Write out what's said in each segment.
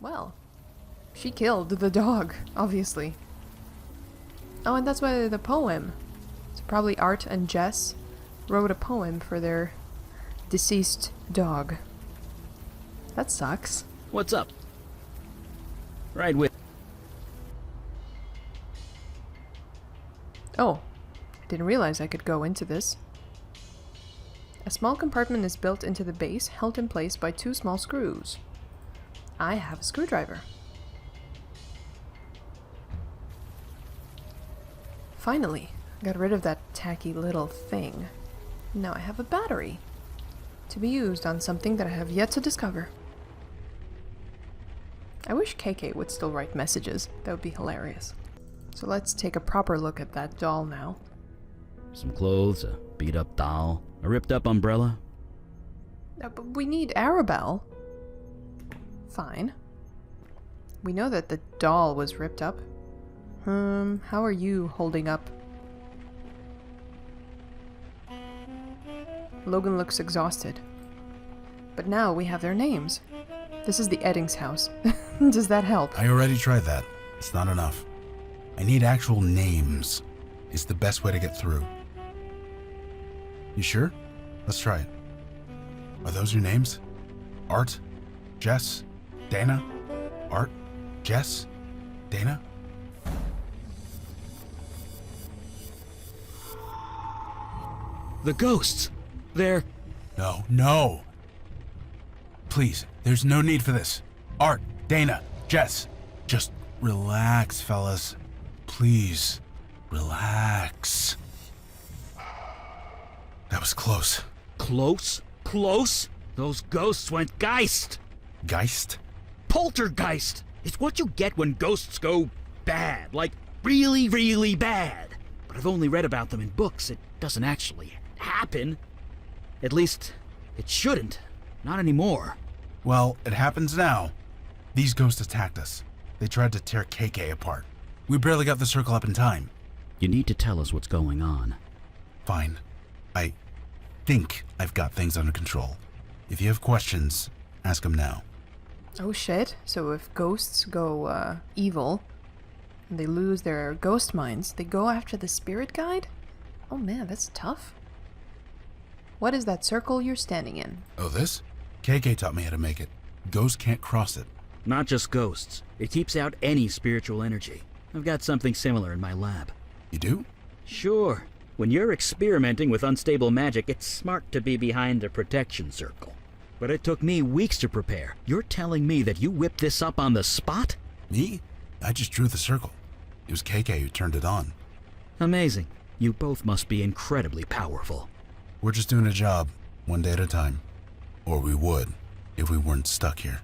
Well, she killed the dog, obviously. Oh, and that's why the poem. So probably Art and Jess wrote a poem for their deceased dog. That sucks. What's up? Right with... Oh, didn't realize I could go into this. A small compartment is built into the base, held in place by two small screws. I have a screwdriver. Finally, got rid of that tacky little thing. Now I have a battery to be used on something that I have yet to discover. I wish KK would still write messages. That would be hilarious. So let's take a proper look at that doll now. Some clothes, a beat-up doll, a ripped-up umbrella. But we need Arabelle. Fine. We know that the doll was ripped up. How are you holding up? Logan looks exhausted. But now we have their names. This is the Eddings house. Does that help? I already tried that. It's not enough. I need actual names. It's the best way to get through. You sure? Let's try it. Are those your names? Art? Jess? Dana? Art? Jess? Dana? The ghosts! They're... No. Please, there's no need for this. Art, Dana, Jess. Just relax, fellas. Please, relax. That was close. Close? Close? Those ghosts went geist! Geist? Poltergeist! It's what you get when ghosts go bad. Like, really, really bad. But I've only read about them in books. It doesn't actually happen. At least, it shouldn't. Not anymore. Well, it happens now. These ghosts attacked us. They tried to tear KK apart. We barely got the circle up in time. You need to tell us what's going on. Fine. I think I've got things under control. If you have questions, ask them now. Oh shit. So if ghosts go evil, and they lose their ghost minds, they go after the spirit guide? Oh man, that's tough. What is that circle you're standing in? Oh, this? KK taught me how to make it. Ghosts can't cross it. Not just ghosts. It keeps out any spiritual energy. I've got something similar in my lab. You do? Sure. When you're experimenting with unstable magic, it's smart to be behind the protection circle. But it took me weeks to prepare. You're telling me that you whipped this up on the spot? Me? I just drew the circle. It was KK who turned it on. Amazing. You both must be incredibly powerful. We're just doing a job, one day at a time. Or we would, if we weren't stuck here.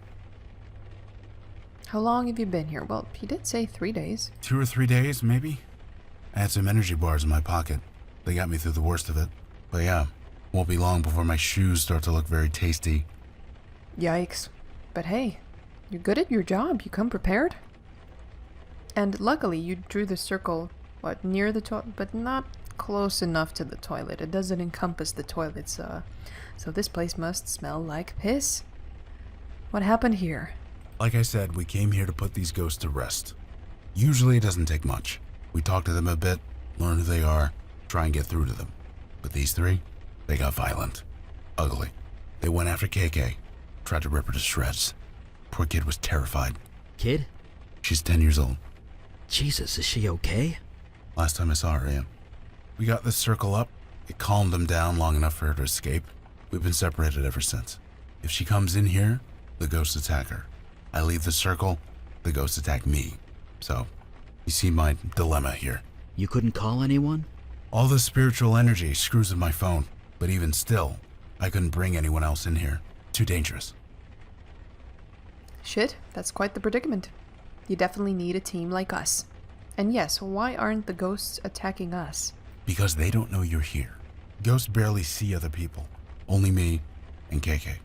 How long have you been here? Well, he did say 3 days. 2 or 3 days, maybe? I had some energy bars in my pocket. They got me through the worst of it. But yeah, won't be long before my shoes start to look very tasty. Yikes. But hey, you're good at your job. You come prepared. And luckily, you drew the circle, near the toilet, but not close enough to the toilet. It doesn't encompass the toilet, so this place must smell like piss. What happened here? Like I said, we came here to put these ghosts to rest. Usually it doesn't take much. We talk to them a bit, learn who they are, try and get through to them. But these three, they got violent. Ugly. They went after KK, tried to rip her to shreds. Poor kid was terrified. Kid? She's 10 years old. Jesus, is she okay? Last time I saw her, yeah. We got this circle up. It calmed them down long enough for her to escape. We've been separated ever since. If she comes in here, the ghosts attack her. I leave the circle, the ghosts attack me. So, you see my dilemma here. You couldn't call anyone? All the spiritual energy screws with my phone, but even still, I couldn't bring anyone else in here. Too dangerous. Shit, that's quite the predicament. You definitely need a team like us. And yes, why aren't the ghosts attacking us? Because they don't know you're here. Ghosts barely see other people. Only me and KK.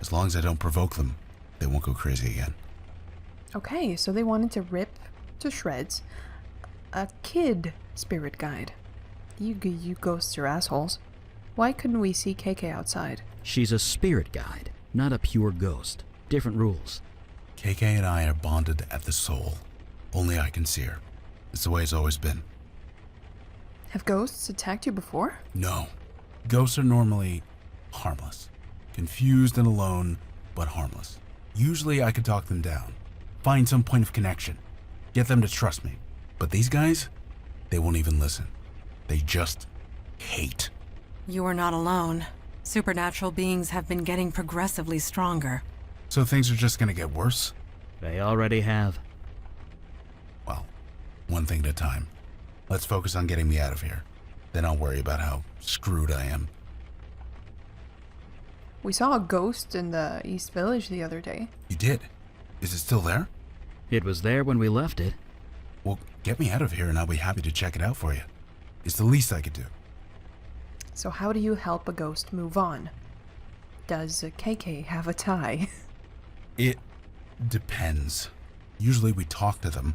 As long as I don't provoke them, they won't go crazy again. Okay, so they wanted to rip to shreds a kid spirit guide. You ghosts are assholes. Why couldn't we see KK outside? She's a spirit guide, not a pure ghost. Different rules. KK and I are bonded at the soul. Only I can see her. It's the way it's always been. Have ghosts attacked you before? No. Ghosts are normally harmless. Confused and alone, but harmless. Usually I can talk them down. Find some point of connection. Get them to trust me. But these guys, they won't even listen. They just hate. You are not alone. Supernatural beings have been getting progressively stronger. So things are just gonna get worse? They already have. Well, one thing at a time. Let's focus on getting me out of here. Then I'll worry about how screwed I am. We saw a ghost in the East Village the other day. You did? Is it still there? It was there when we left it. Well, get me out of here and I'll be happy to check it out for you. It's the least I could do. So how do you help a ghost move on? Does KK have a tie? It depends. Usually we talk to them,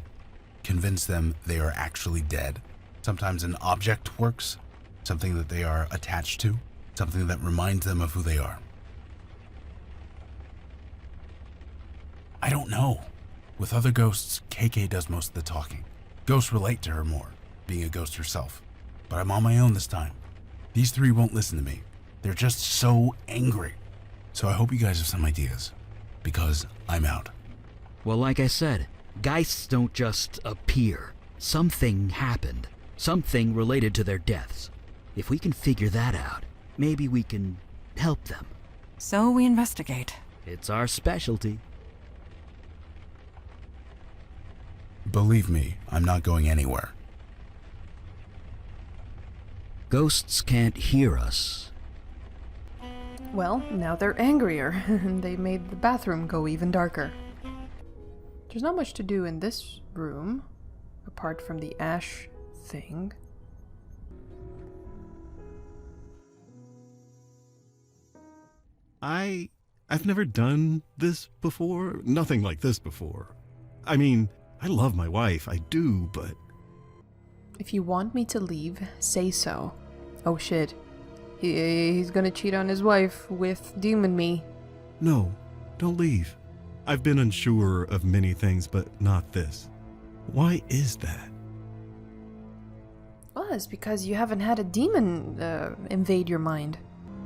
convince them they are actually dead. Sometimes an object works, something that they are attached to, something that reminds them of who they are. I don't know. With other ghosts, KK does most of the talking. Ghosts relate to her more, being a ghost herself. But I'm on my own this time. These three won't listen to me. They're just so angry. So I hope you guys have some ideas, because I'm out. Well, like I said, geists don't just appear. Something happened. Something related to their deaths. If we can figure that out, maybe we can help them. So we investigate. It's our specialty. Believe me, I'm not going anywhere. Ghosts can't hear us. Well, now they're angrier, and they made the bathroom go even darker. There's not much to do in this room, apart from the ash thing. I've never done this before. Nothing like this before. I mean, I love my wife, I do, but... If you want me to leave, say so. Oh shit. He's gonna cheat on his wife with Demon Me. No, don't leave. I've been unsure of many things, but not this. Why is that? Well, it's because you haven't had a demon invade your mind.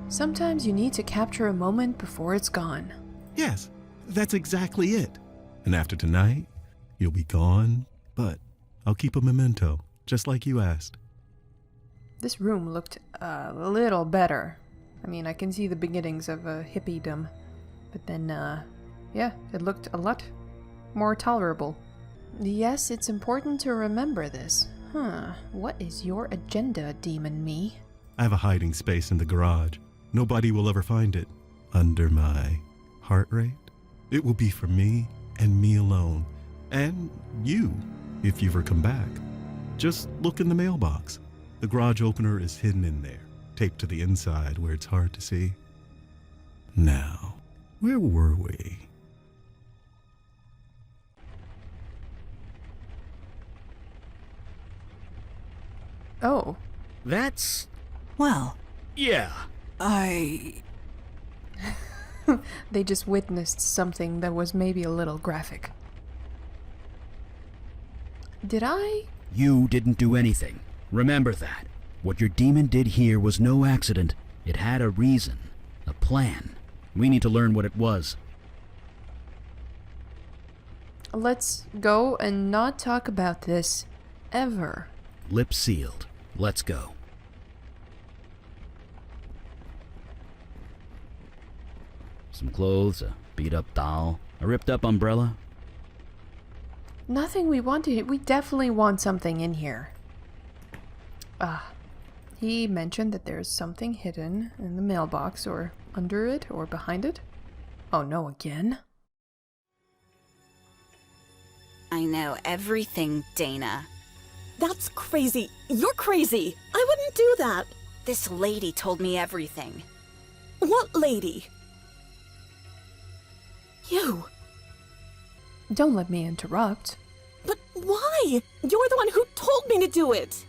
Sometimes you need to capture a moment before it's gone. Yes, that's exactly it. And after tonight, you'll be gone, but I'll keep a memento, just like you asked. This room looked a little better. I mean, I can see the beginnings of hippiedom. But then, yeah, it looked a lot more tolerable. Yes, it's important to remember this. What is your agenda, Demon Me? I have a hiding space in the garage. Nobody will ever find it. Under my heart rate. It will be for me and me alone. And you, if you ever come back. Just look in the mailbox. The garage opener is hidden in there, taped to the inside where it's hard to see. Now, where were we? Oh. That's... Well, yeah. They just witnessed something that was maybe a little graphic. Did I? You didn't do anything. Remember that. What your demon did here was no accident. It had a reason, a plan. We need to learn what it was. Let's go and not talk about this ever. Lips sealed. Let's go. Some clothes, a beat-up doll, a ripped-up umbrella. Nothing we wanted. We definitely want something in here. He mentioned that there's something hidden in the mailbox, or under it, or behind it. Oh no, again? I know everything, Dana. That's crazy. You're crazy. I wouldn't do that. This lady told me everything. What lady? You. Don't let me interrupt. But why? You're the one who told me to do it.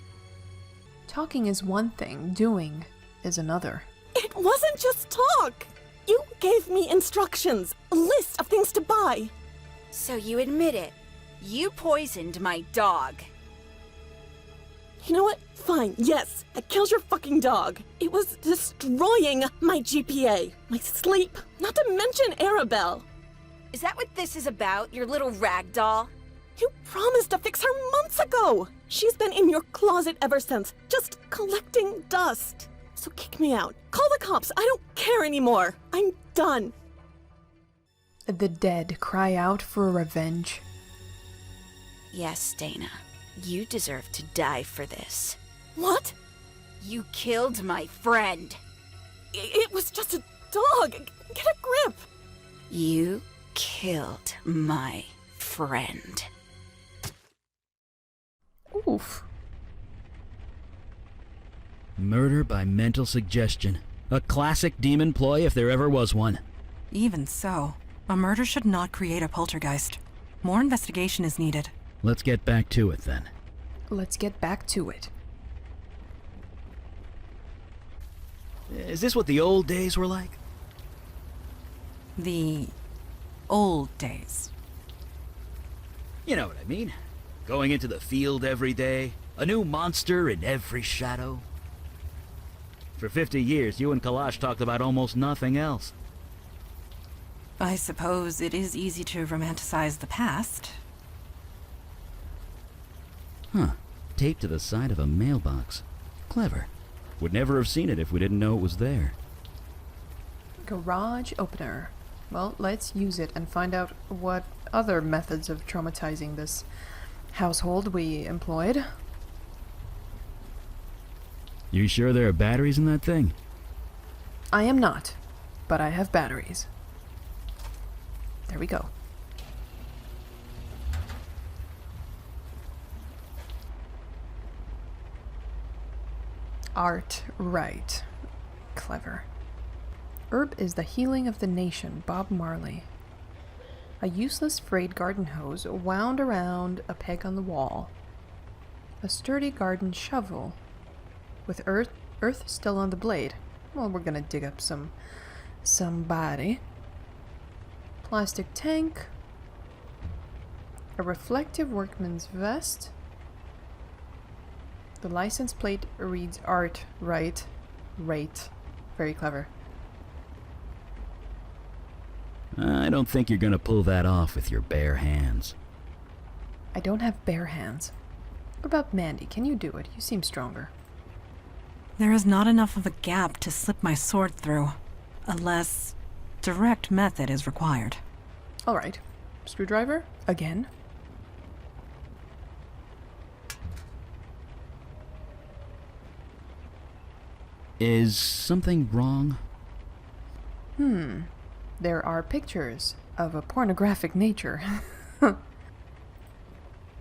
Talking is one thing, doing is another. It wasn't just talk. You gave me instructions, a list of things to buy. So you admit it. You poisoned my dog. You know what? Fine, yes, I killed your fucking dog. It was destroying my GPA, my sleep, not to mention Arabelle. Is that what this is about, your little rag doll? You promised to fix her months ago. She's been in your closet ever since, just collecting dust. So kick me out. Call the cops. I don't care anymore. I'm done. The dead cry out for revenge. Yes, Dana. You deserve to die for this. What? You killed my friend. It was just a dog. Get a grip. You killed my friend. Oof. Murder by mental suggestion. A classic demon ploy if there ever was one. Even so, a murder should not create a poltergeist. More investigation is needed. Let's get back to it then. Let's get back to it. Is this what the old days were like? The old days. You know what I mean. Going into the field every day, a new monster in every shadow. For 50 years, you and Kalash talked about almost nothing else. I suppose it is easy to romanticize the past. Huh. Taped to the side of a mailbox. Clever. Would never have seen it if we didn't know it was there. Garage opener. Well, let's use it and find out what other methods of traumatizing this household we employed. You sure there are batteries in that thing? I am not, but I have batteries. There we go. Art right. Clever. Herb is the healing of the nation, Bob Marley. A useless frayed garden hose wound around a peg on the wall. A sturdy garden shovel with earth still on the blade. Well, we're gonna dig up somebody. Plastic tank. A reflective workman's vest. The license plate reads art right. Rate. Very clever. I don't think you're gonna pull that off with your bare hands. I don't have bare hands. What about Mandy? Can you do it? You seem stronger. There is not enough of a gap to slip my sword through. A less direct method is required. Alright. Screwdriver? Again? Is something wrong? There are pictures of a pornographic nature.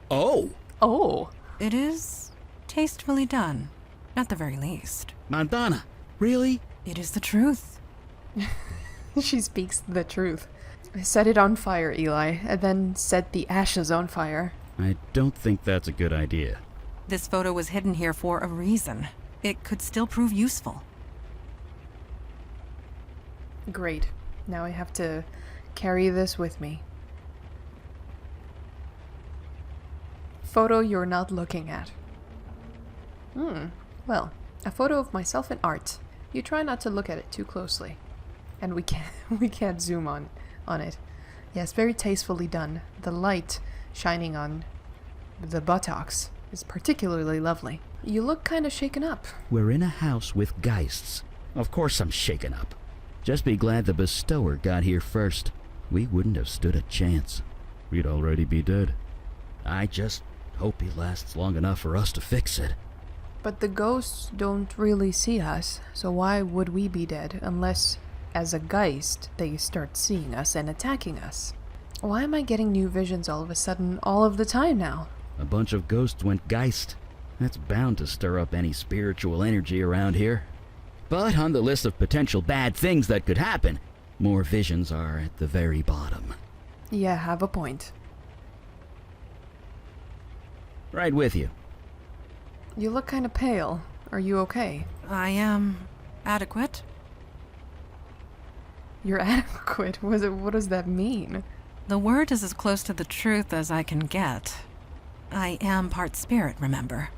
Oh! Oh! It is tastefully done, at the very least. Montana, really? It is the truth. She speaks the truth. Set it on fire, Eli, and then set the ashes on fire. I don't think that's a good idea. This photo was hidden here for a reason. It could still prove useful. Great. Now I have to carry this with me. Photo you're not looking at. Well, a photo of myself in art. You try not to look at it too closely. And we can't zoom on it. Yes, very tastefully done. The light shining on the buttocks is particularly lovely. You look kind of shaken up. We're in a house with geists. Of course I'm shaken up. Just be glad the bestower got here first. We wouldn't have stood a chance. We'd already be dead. I just hope he lasts long enough for us to fix it. But the ghosts don't really see us, so why would we be dead unless, as a geist, they start seeing us and attacking us? Why am I getting new visions all of a sudden, all of the time now? A bunch of ghosts went geist. That's bound to stir up any spiritual energy around here. But on the list of potential bad things that could happen, more visions are at the very bottom. Yeah, have a point. Right with you. You look kind of pale. Are you okay? I am adequate. You're adequate. What does that mean? The word is as close to the truth as I can get. I am part spirit, remember?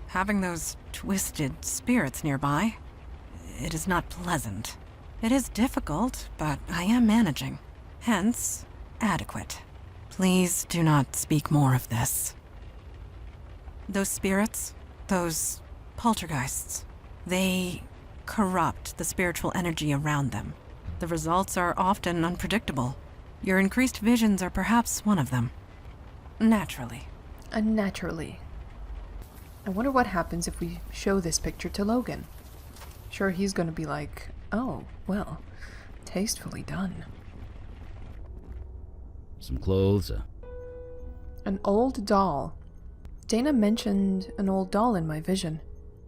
Having those twisted spirits nearby, it is not pleasant. It is difficult, but I am managing. Hence, adequate. Please do not speak more of this. Those spirits, those poltergeists, they corrupt the spiritual energy around them. The results are often unpredictable. Your increased visions are perhaps one of them. Naturally. Unnaturally. I wonder what happens if we show this picture to Logan. Sure, he's gonna be like, oh, well, tastefully done. Some clothes, An old doll. Dana mentioned an old doll in my vision.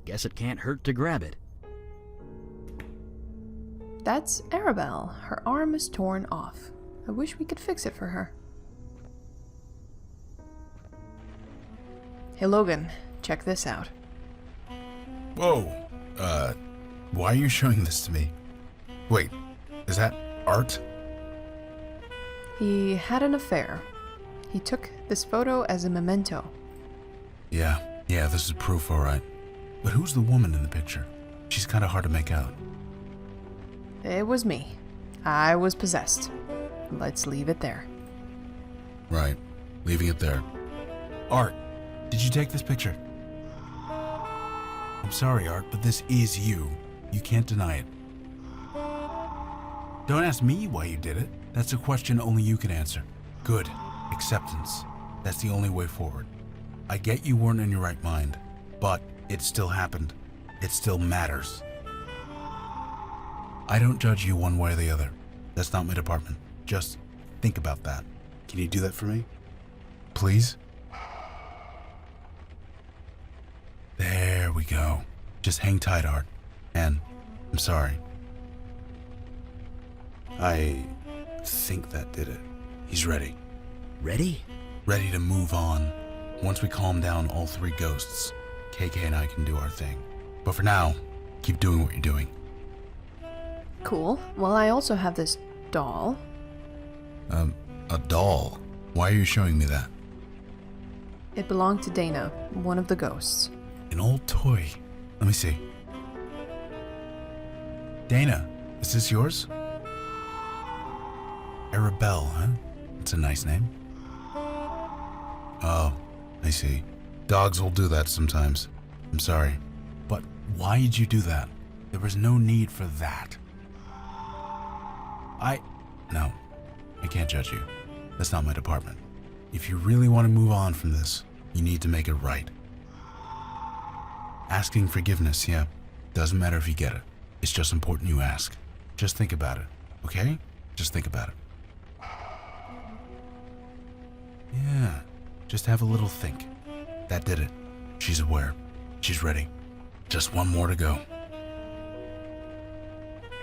guess it can't hurt to grab it. That's Arabelle. Her arm is torn off. I wish we could fix it for her. Hey Logan, check this out. Whoa. Why are you showing this to me? Wait, is that art? He had an affair. He took this photo as a memento. Yeah, this is proof, alright. But who's the woman in the picture? She's kinda hard to make out. It was me. I was possessed. Let's leave it there. Right, leaving it there. Art, did you take this picture? I'm sorry, Art, but this is you. You can't deny it. Don't ask me why you did it. That's a question only you can answer. Good. Acceptance. That's the only way forward. I get you weren't in your right mind, but it still happened. It still matters. I don't judge you one way or the other. That's not my department. Just think about that. Can you do that for me? Please? There we go. Just hang tight, Art. And I'm sorry. I think that did it. He's ready. Ready? Ready to move on. Once we calm down all three ghosts, KK and I can do our thing. But for now, keep doing what you're doing. Cool. Well, I also have this doll. A doll? Why are you showing me that? It belonged to Dana, one of the ghosts. An old toy. Let me see. Dana, is this yours? Arabelle, huh? It's a nice name. Oh, I see. Dogs will do that sometimes. I'm sorry. But why did you do that? There was no need for that. No, I can't judge you. That's not my department. If you really want to move on from this, you need to make it right. Asking forgiveness, yeah. Doesn't matter if you get it. It's just important you ask. Just think about it, okay? Just think about it. Yeah, just have a little think. That did it. She's aware. She's ready. Just one more to go.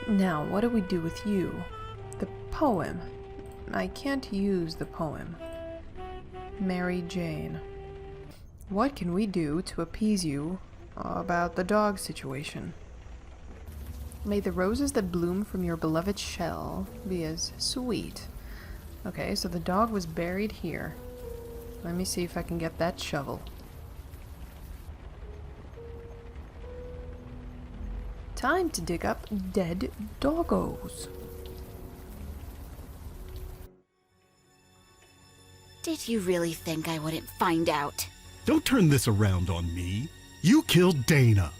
Now, what do we do with you? The poem. I can't use the poem. Mary Jane. What can we do to appease you about the dog situation? May the roses that bloom from your beloved shell be as sweet. Okay, so the dog was buried here. Let me see if I can get that shovel. Time to dig up dead doggos. Did you really think I wouldn't find out? Don't turn this around on me. You killed Dana.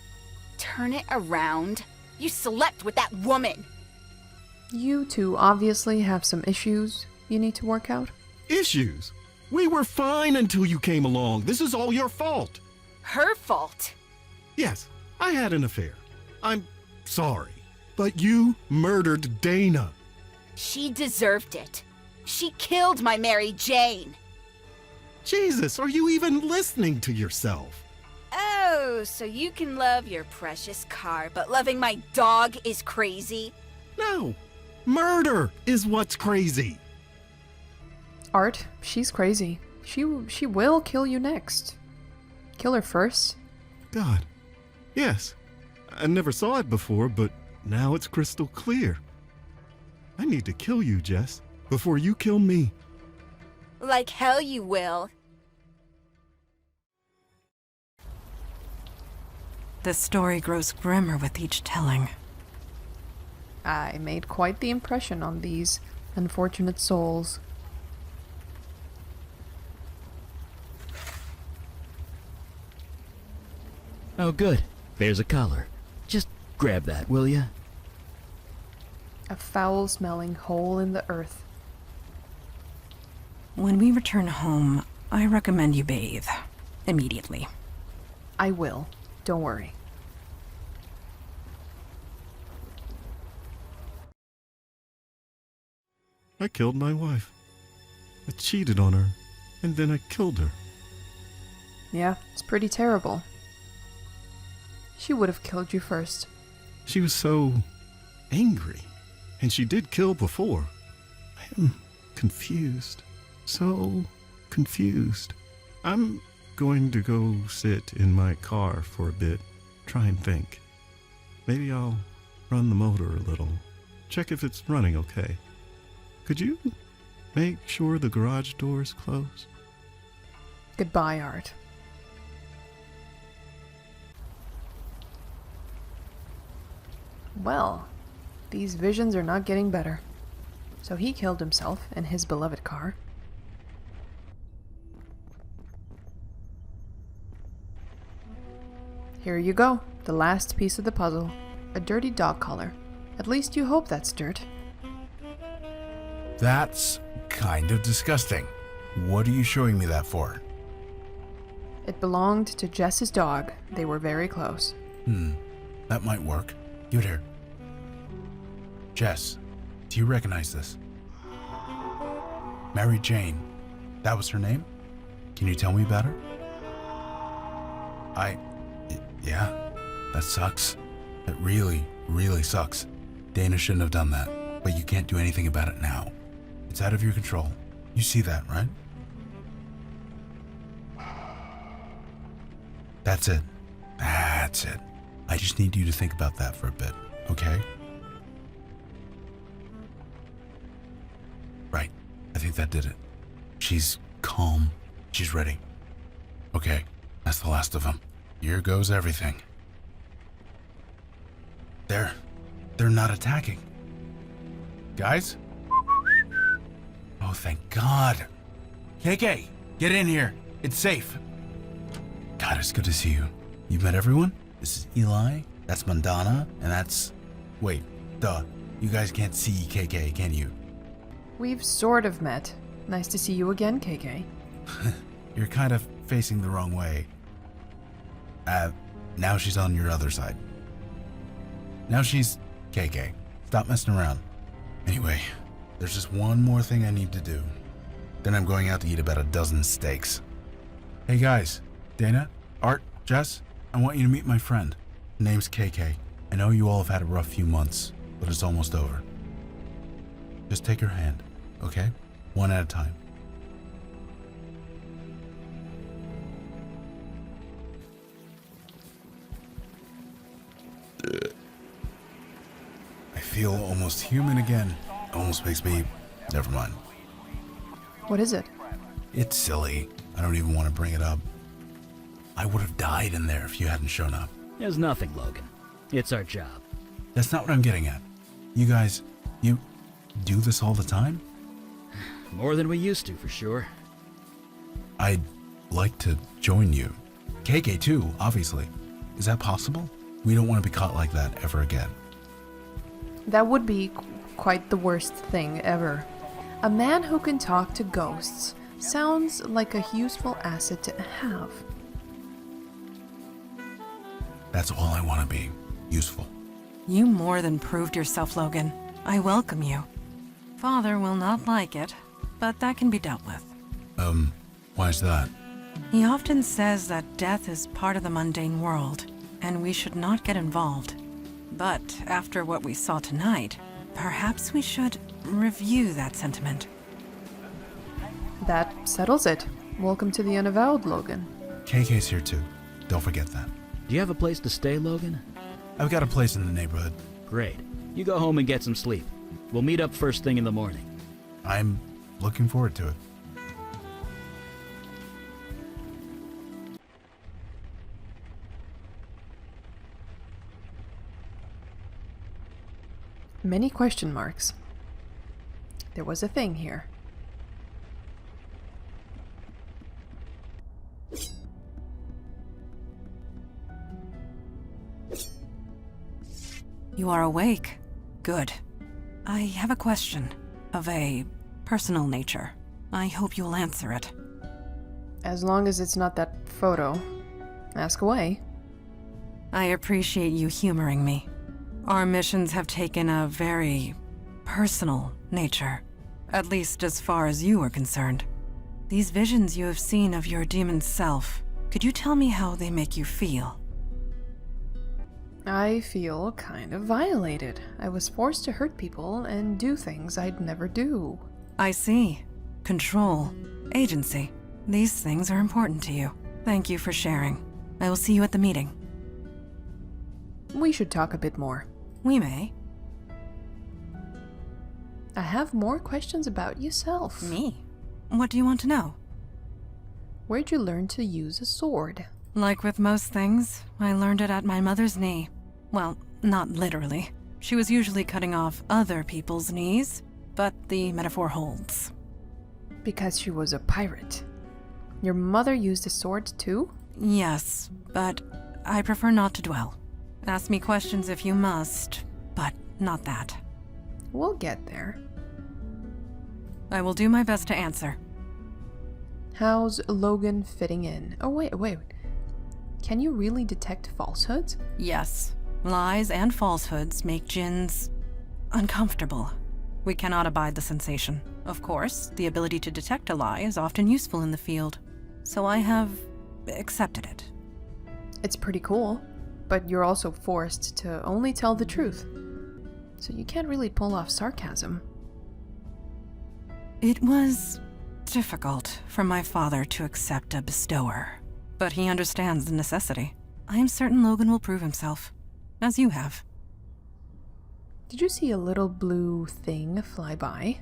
Turn it around? You slept with that woman! You two obviously have some issues you need to work out. Issues? We were fine until you came along. This is all your fault. Her fault? Yes, I had an affair. I'm sorry. But you murdered Dana. She deserved it. She killed my Mary Jane. Jesus, are you even listening to yourself? Oh, so you can love your precious car, but loving my dog is crazy? No. Murder is what's crazy. Art, she's crazy. She will kill you next. Kill her first. God. Yes. I never saw it before, but now it's crystal clear. I need to kill you, Jess, before you kill me. Like hell you will. This story grows grimmer with each telling. I made quite the impression on these unfortunate souls. Oh, good. There's a collar. Just grab that, will ya? A foul-smelling hole in the earth. When we return home, I recommend you bathe. Immediately. I will. Don't worry. I killed my wife. I cheated on her, and then I killed her. Yeah, it's pretty terrible. She would have killed you first. She was so angry, and she did kill before. I am confused. So confused. I'm going to go sit in my car for a bit, try and think. Maybe I'll run the motor a little, check if it's running okay. Could you make sure the garage door's closed? Goodbye, Art. Well, these visions are not getting better. So he killed himself in his beloved car. Here you go, the last piece of the puzzle. A dirty dog collar. At least you hope that's dirt. That's kind of disgusting. What are you showing me that for? It belonged to Jess's dog. They were very close. That might work. Give it here. Jess, do you recognize this? Mary Jane. That was her name? Can you tell me about her? Yeah, that sucks. That really, really sucks. Dana shouldn't have done that, but you can't do anything about it now. It's out of your control. You see that, right? That's it. That's it. I just need you to think about that for a bit, okay? Right. I think that did it. She's calm. She's ready. Okay, that's the last of them. Here goes everything. They're not attacking. Guys? Oh, thank God. KK, get in here. It's safe. God, it's good to see you. You've met everyone? This is Eli, that's Mandana, and that's... Wait, duh. You guys can't see KK, can you? We've sort of met. Nice to see you again, KK. You're kind of facing the wrong way. Now she's on your other side. Now she's KK. Stop messing around. Anyway, there's just one more thing I need to do. Then I'm going out to eat about a dozen steaks. Hey guys, Dana, Art, Jess, I want you to meet my friend. Her name's KK. I know you all have had a rough few months, but it's almost over. Just take her hand, okay? One at a time. I feel almost human again. Almost makes me... Never mind. What is it? It's silly. I don't even want to bring it up. I would have died in there if you hadn't shown up. There's nothing, Logan. It's our job. That's not what I'm getting at. You guys, you do this all the time? More than we used to, for sure. I'd like to join you. KK too, obviously. Is that possible? We don't want to be caught like that ever again. That would be quite the worst thing ever. A man who can talk to ghosts sounds like a useful asset to have. That's all I want to be. Useful. You more than proved yourself, Logan. I welcome you. Father will not like it, but that can be dealt with. Why is that? He often says that death is part of the mundane world, and we should not get involved. But after what we saw tonight, perhaps we should review that sentiment. That settles it. Welcome to the Unavowed, Logan. KK's here too. Don't forget that. Do you have a place to stay, Logan? I've got a place in the neighborhood. Great. You go home and get some sleep. We'll meet up first thing in the morning. I'm looking forward to it. Many question marks. There was a thing here. You are awake. Good. I have a question of a personal nature. I hope you'll answer it. As long as it's not that photo. Ask away. I appreciate you humoring me. Our missions have taken a very personal nature, at least as far as you are concerned. These visions you have seen of your demon self, could you tell me how they make you feel? I feel kind of violated. I was forced to hurt people and do things I'd never do. I see. Control, agency. These things are important to you. Thank you for sharing. I will see you at the meeting. We should talk a bit more. We may. I have more questions about yourself. Me? What do you want to know? Where'd you learn to use a sword? Like with most things, I learned it at my mother's knee. Well, not literally. She was usually cutting off other people's knees, but the metaphor holds. Because she was a pirate. Your mother used a sword too? Yes, but I prefer not to dwell. Ask me questions if you must, but not that. We'll get there. I will do my best to answer. How's Logan fitting in? Oh, wait. Can you really detect falsehoods? Yes. Lies and falsehoods make djinns uncomfortable. We cannot abide the sensation. Of course, the ability to detect a lie is often useful in the field, so I have accepted it. It's pretty cool, but you're also forced to only tell the truth. So you can't really pull off sarcasm. It was difficult for my father to accept a bestower, but he understands the necessity. I am certain Logan will prove himself, as you have. Did you see a little blue thing fly by?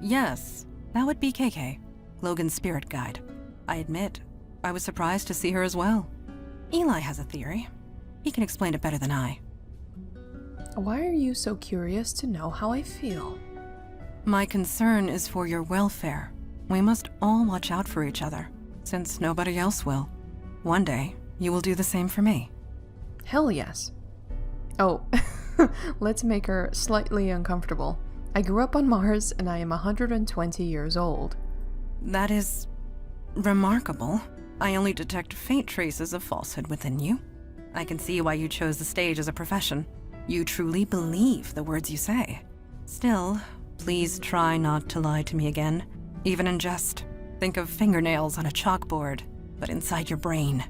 Yes, that would be KK, Logan's spirit guide. I admit, I was surprised to see her as well. Eli has a theory. He can explain it better than I. Why are you so curious to know how I feel? My concern is for your welfare. We must all watch out for each other, since nobody else will. One day, you will do the same for me. Hell yes. Oh, let's make her slightly uncomfortable. I grew up on Mars and I am 120 years old. That is remarkable. I only detect faint traces of falsehood within you. I can see why you chose the stage as a profession. You truly believe the words you say. Still, please try not to lie to me again, even in jest. Think of fingernails on a chalkboard, but inside your brain.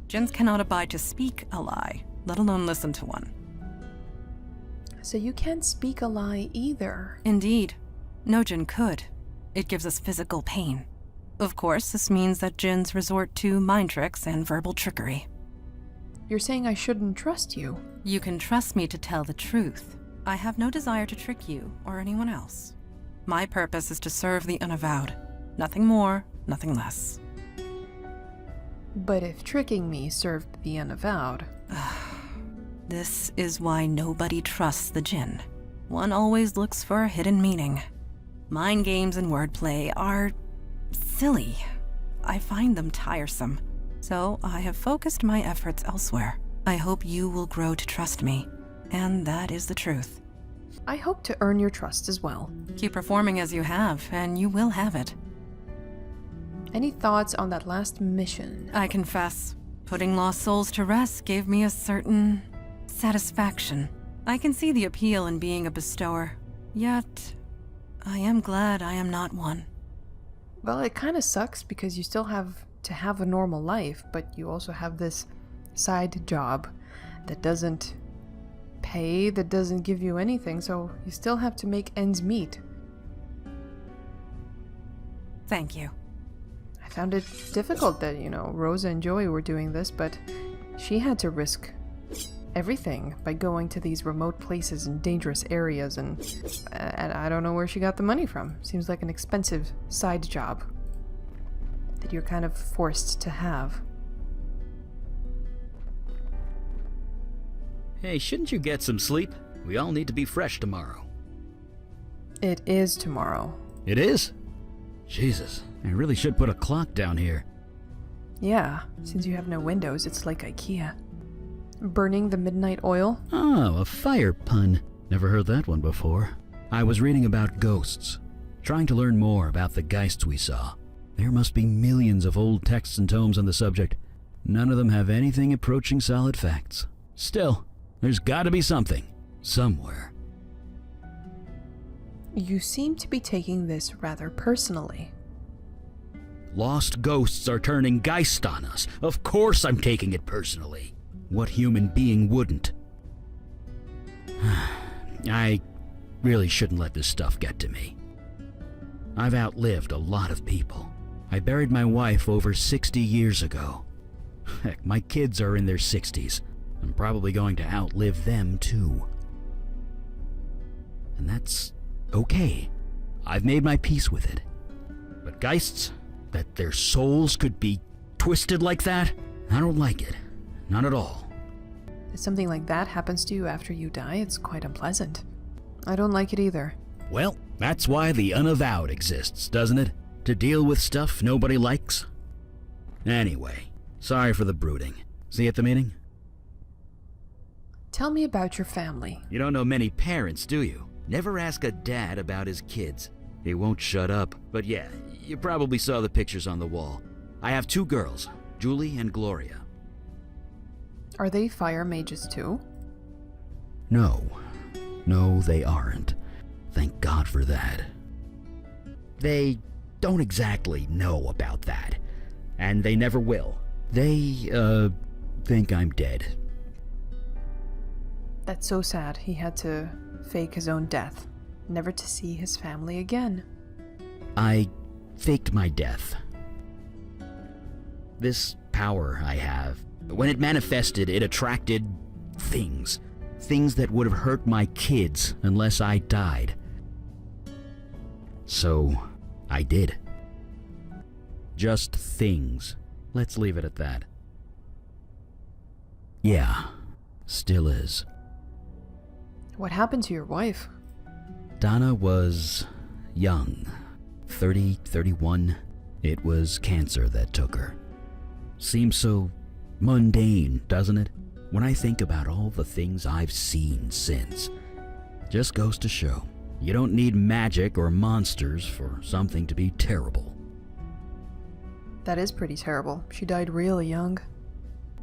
Djinns cannot abide to speak a lie, let alone listen to one. So you can't speak a lie either. Indeed. No djinn could. It gives us physical pain. Of course, this means that djinns resort to mind tricks and verbal trickery. You're saying I shouldn't trust you? You can trust me to tell the truth. I have no desire to trick you or anyone else. My purpose is to serve the Unavowed. Nothing more, nothing less. But if tricking me served the Unavowed... This is why nobody trusts the djinn. One always looks for a hidden meaning. Mind games and wordplay are silly. I find them tiresome. So I have focused my efforts elsewhere. I hope you will grow to trust me. And that is the truth. I hope to earn your trust as well. Keep performing as you have, and you will have it. Any thoughts on that last mission? I confess, putting lost souls to rest gave me a certain satisfaction. I can see the appeal in being a bestower. Yet, I am glad I am not one. Well, it kind of sucks because you still have to have a normal life, but you also have this side job that doesn't pay, that doesn't give you anything, so you still have to make ends meet. Thank you. I found it difficult that, Rosa and Joey were doing this, but she had to risk everything by going to these remote places and dangerous areas, and I don't know where she got the money from. Seems like an expensive side job that you're kind of forced to have. Hey, shouldn't you get some sleep? We all need to be fresh tomorrow. It is tomorrow. It is? Jesus, I really should put a clock down here. Yeah, since you have no windows, it's like IKEA. Burning the midnight oil? Oh, a fire pun. Never heard that one before. I was reading about ghosts, trying to learn more about the geists we saw. There must be millions of old texts and tomes on the subject. None of them have anything approaching solid facts. Still, there's gotta be something, somewhere. You seem to be taking this rather personally. Lost ghosts are turning geist on us. Of course I'm taking it personally. What human being wouldn't? I really shouldn't let this stuff get to me. I've outlived a lot of people. I buried my wife over 60 years ago. Heck, my kids are in their 60s. I'm probably going to outlive them too. And that's okay. I've made my peace with it. But geists, that their souls could be twisted like that, I don't like it. Not at all. If something like that happens to you after you die, it's quite unpleasant. I don't like it either. Well, that's why the Unavowed exists, doesn't it? To deal with stuff nobody likes? Anyway, sorry for the brooding. See you at the meeting? Tell me about your family. You don't know many parents, do you? Never ask a dad about his kids. He won't shut up. But yeah, you probably saw the pictures on the wall. I have 2 girls, Julie and Gloria. Are they fire mages too? No. No, they aren't. Thank God for that. They don't exactly know about that. And they never will. They, think I'm dead. That's so sad. He had to fake his own death, never to see his family again. I faked my death. This power I have, when it manifested, it attracted things. Things that would have hurt my kids unless I died. So, I did. Just things. Let's leave it at that. Yeah, still is. What happened to your wife? Donna was young, 30, 31. It was cancer that took her. Seems so mundane, doesn't it? When I think about all the things I've seen since. Just goes to show, you don't need magic or monsters for something to be terrible. That is pretty terrible. She died really young.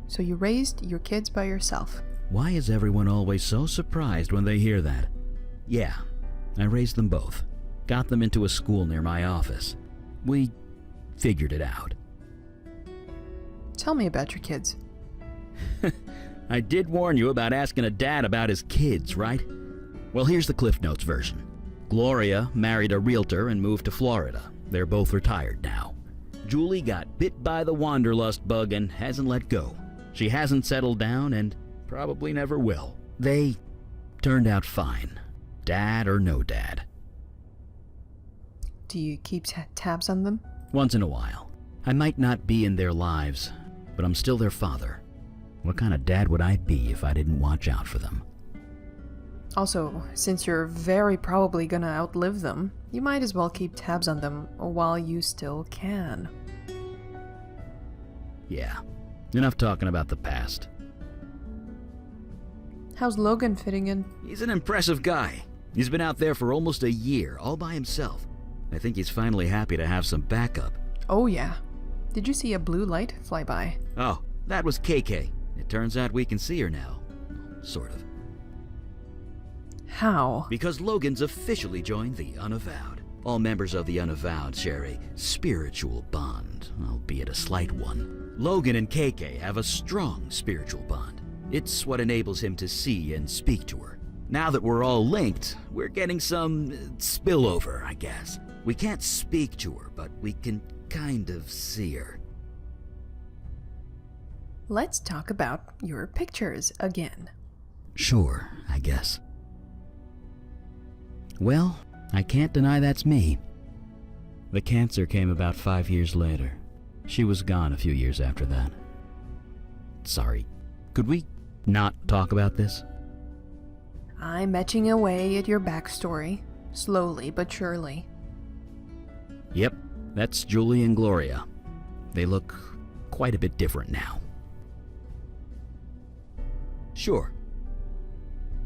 So you raised your kids by yourself. Why is everyone always so surprised when they hear that? Yeah, I raised them both. Got them into a school near my office. We figured it out. Tell me about your kids. I did warn you about asking a dad about his kids, right? Well, here's the Cliff Notes version. Gloria married a realtor and moved to Florida. They're both retired now. Julie got bit by the wanderlust bug and hasn't let go. She hasn't settled down and probably never will. They turned out fine. Dad or no dad. Do you keep tabs on them? Once in a while. I might not be in their lives, but I'm still their father. What kind of dad would I be if I didn't watch out for them? Also, since you're very probably gonna outlive them, you might as well keep tabs on them while you still can. Yeah, enough talking about the past. How's Logan fitting in? He's an impressive guy. He's been out there for almost a year, all by himself. I think he's finally happy to have some backup. Oh yeah. Did you see a blue light fly by? Oh, that was KK. It turns out we can see her now. Sort of. How? Because Logan's officially joined the Unavowed. All members of the Unavowed share a spiritual bond, albeit a slight one. Logan and KK have a strong spiritual bond. It's what enables him to see and speak to her. Now that we're all linked, we're getting some spillover, I guess. We can't speak to her, but we can kind of see her. Let's talk about your pictures again. Sure, I guess. Well, I can't deny that's me. The cancer came about 5 years later. She was gone a few years after that. Sorry, could we not talk about this? I'm etching away at your backstory. slowly but surely. Yep, that's Julie and Gloria. They look quite a bit different now. Sure.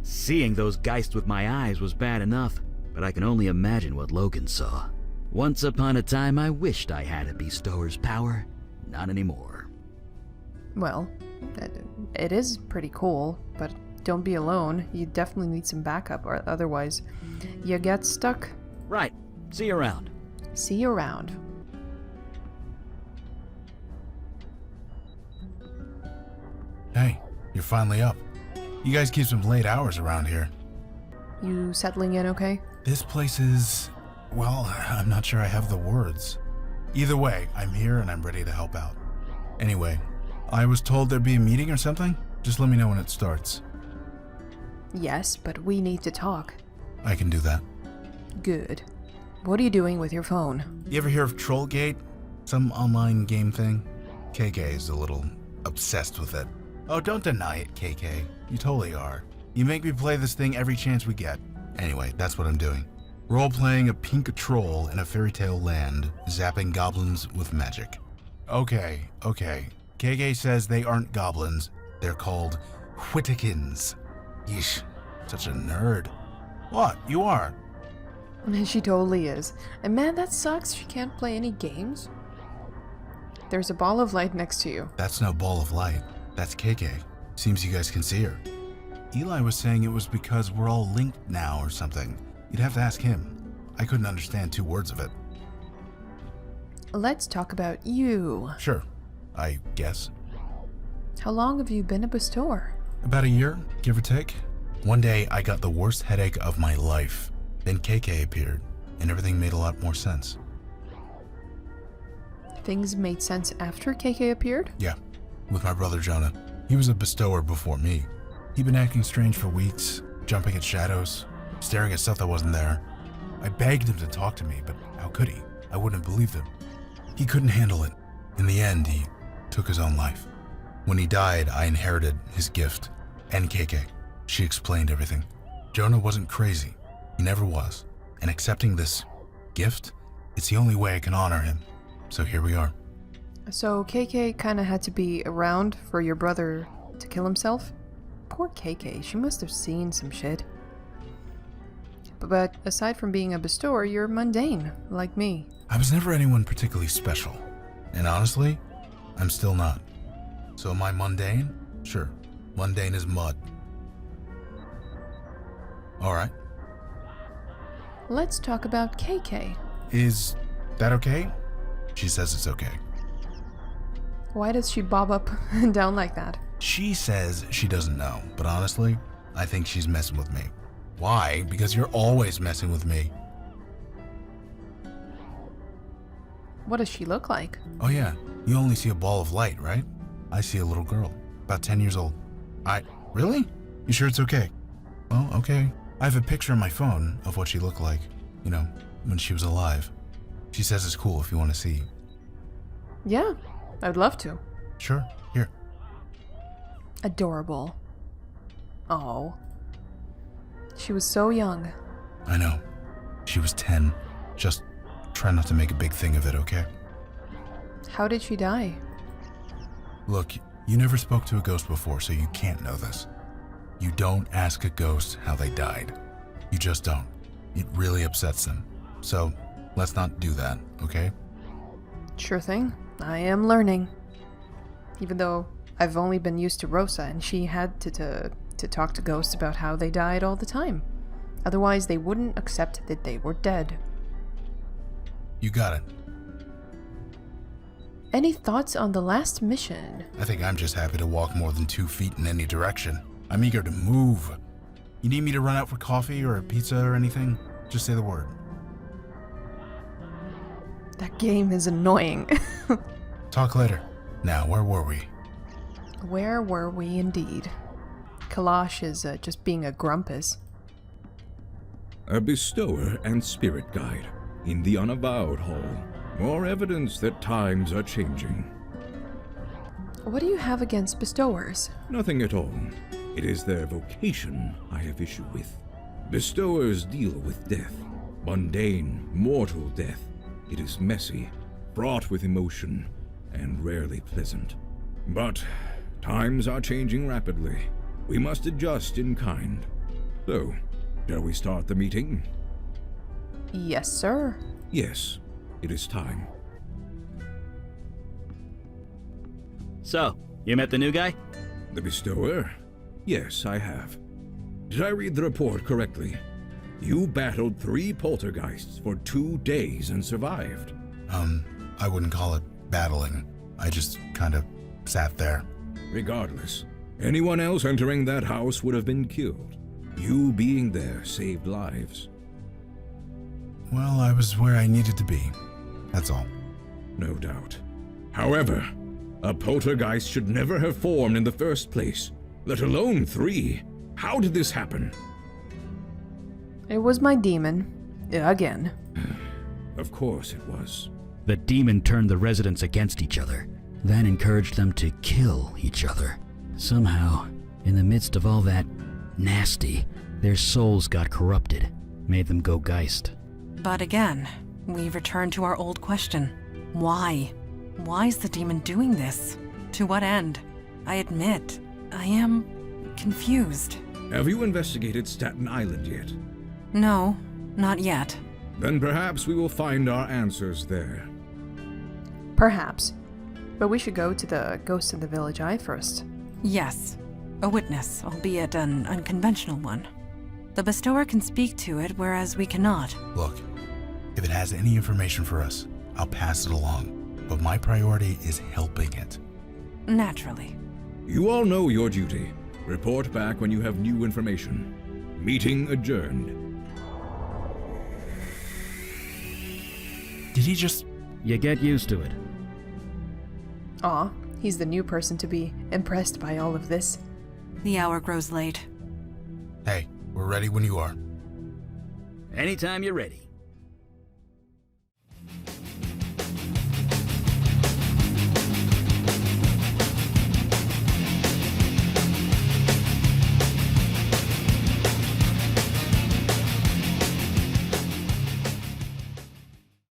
Seeing those geists with my eyes was bad enough, but I can only imagine what Logan saw. Once upon a time, I wished I had a bestower's power. Not anymore. Well, it is pretty cool, but don't be alone. You definitely need some backup, or otherwise you get stuck. Right. See you around. See you around. Hey, you're finally up. You guys keep some late hours around here. You settling in okay? This place is... well, I'm not sure I have the words. Either way, I'm here and I'm ready to help out. Anyway, I was told there'd be a meeting or something. Just let me know when it starts. Yes, but we need to talk. I can do that. Good. What are you doing with your phone? You ever hear of Trollgate? Some online game thing? KK is a little obsessed with it. Oh, don't deny it, KK. You totally are. You make me play this thing every chance we get. Anyway, that's what I'm doing. Role-playing a pink troll in a fairy tale land, zapping goblins with magic. Okay. KK says they aren't goblins. They're called Whittikins. Yeesh, such a nerd. What? You are? She totally is. And man, that sucks. She can't play any games. There's a ball of light next to you. That's no ball of light. That's KK. Seems you guys can see her. Eli was saying it was because we're all linked now or something. You'd have to ask him. I couldn't understand 2 words of it. Let's talk about you. Sure, I guess. How long have you been a bestower? About a year, give or take. One day, I got the worst headache of my life. Then KK appeared, and everything made a lot more sense. Things made sense after KK appeared? Yeah, with my brother Jonah. He was a bestower before me. He'd been acting strange for weeks, jumping at shadows, staring at stuff that wasn't there. I begged him to talk to me, but how could he? I wouldn't have believed him. He couldn't handle it. In the end, he took his own life. When he died, I inherited his gift, and KK. She explained everything. Jonah wasn't crazy. He never was. And accepting this gift, it's the only way I can honor him. So here we are. So KK kinda had to be around for your brother to kill himself? Poor KK, she must have seen some shit. But aside from being a bestower, you're mundane, like me. I was never anyone particularly special. And honestly, I'm still not. So am I mundane? Sure. Mundane as mud. Alright. Let's talk about KK. Is that okay? She says it's okay. Why does she bob up and down like that? She says she doesn't know, but honestly, I think she's messing with me. Why? Because you're always messing with me. What does she look like? Oh yeah, you only see a ball of light, right? I see a little girl, about 10 years old. Really? You sure it's okay? Well, okay. I have a picture on my phone of what she looked like, when she was alive. She says it's cool if you want to see. Yeah, I'd love to. Sure, here. Adorable. Oh. She was so young. I know. She was 10. Just try not to make a big thing of it, okay? How did she die? Look, you never spoke to a ghost before, so you can't know this. You don't ask a ghost how they died. You just don't. It really upsets them. So, let's not do that, okay? Sure thing. I am learning. Even though I've only been used to Rosa, and she had to talk to ghosts about how they died all the time. Otherwise, they wouldn't accept that they were dead. You got it. Any thoughts on the last mission? I think I'm just happy to walk more than 2 feet in any direction. I'm eager to move. You need me to run out for coffee or a pizza or anything? Just say the word. That game is annoying. Talk later. Now, where were we? Where were we indeed? Kalash is just being a grumpus. A bestower and spirit guide in the Unavowed Hall. More evidence that times are changing. What do you have against bestowers? Nothing at all. It is their vocation I have issue with. Bestowers deal with death. Mundane, mortal death. It is messy, fraught with emotion, and rarely pleasant. But times are changing rapidly. We must adjust in kind. So, shall we start the meeting? Yes, sir. Yes, it is time. So, you met the new guy? The Bestower? Yes, I have. Did I read the report correctly? You battled 3 poltergeists for 2 days and survived. I wouldn't call it battling. I just kind of sat there. Regardless, anyone else entering that house would have been killed. You being there saved lives. Well, I was where I needed to be. That's all. No doubt. However, a poltergeist should never have formed in the first place, let alone 3. How did this happen? It was my demon. Again. Of course it was. The demon turned the residents against each other, then encouraged them to kill each other. Somehow, in the midst of all that nasty, their souls got corrupted, made them go geist. But again, we return to our old question. Why? Why is the demon doing this? To what end? I admit, I am confused. Have you investigated Staten Island yet? No, not yet. Then perhaps we will find our answers there. Perhaps. But we should go to the Ghost of the Village Eye first. Yes, a witness, albeit an unconventional one. The Bestower can speak to it, whereas we cannot. Look, if it has any information for us, I'll pass it along. But my priority is helping it. Naturally. You all know your duty. Report back when you have new information. Meeting adjourned. Did he just... You get used to it. Aw, he's the new person to be impressed by all of this. The hour grows late. Hey, we're ready when you are. Anytime you're ready.